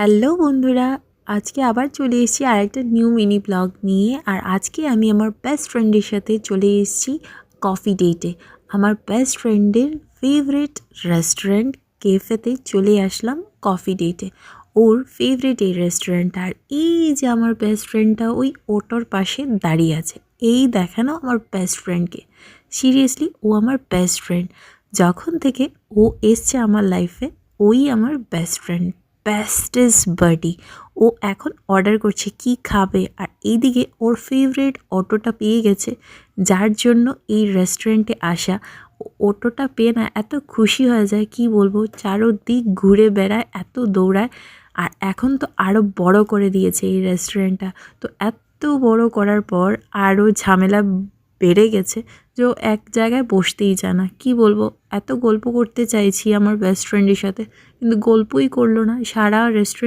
Hello বন্ধুরা, আজকে আবার চলে এসেছি আরেকটা নিউ মিনি ব্লগ নিয়ে। আর আজকে আমি আমার বেস্ট ফ্রেন্ডের সাথে চলে এসেছি কফি ডেটে। আমার বেস্ট ফ্রেন্ডের ফেভারিট রেস্টুরেন্ট ক্যাফেতে চলে আসলাম কফি ডেটে। ওর ফেভারিট এই রেস্টুরেন্ট। আর এই যে আমার বেস্ট ফ্রেন্ডটা ওই অটোর পাশে দাঁড়িয়ে আছে। এই দেখানো আমার বেস্ট ফ্রেন্ডকে। সিরিয়াসলি ও আমার বেস্ট ফ্রেন্ড। যখন থেকে ও এসছে আমার লাইফে ওই আমার বেস্ট ফ্রেন্ড, বেস্টেস্ট বাডি। ও এখন অর্ডার করছে কি খাবে, আর এইদিকে ওর ফেভারিট অটোটা পেয়ে গেছে, যার জন্য এই রেস্টুরেন্টে আসা। অটোটা পেয়ে না এত খুশি হয়ে যায়, কি বলবো, চারোদিক ঘুরে বেড়ায়, এত দৌড়ায়। আর এখন তো আরও বড় করে দিয়েছে এই রেস্টুরেন্টটা। তো এত বড় করার পর আরও ঝামেলা বেড়ে গেছে যে ও এক জায়গায় বসতেই চায় না। কী বলবো, এত গল্প করতে চাইছি আমার বেস্ট ফ্রেন্ডের সাথে, কিন্তু গল্পই করলো না। সারা রেস্টুরেন্ট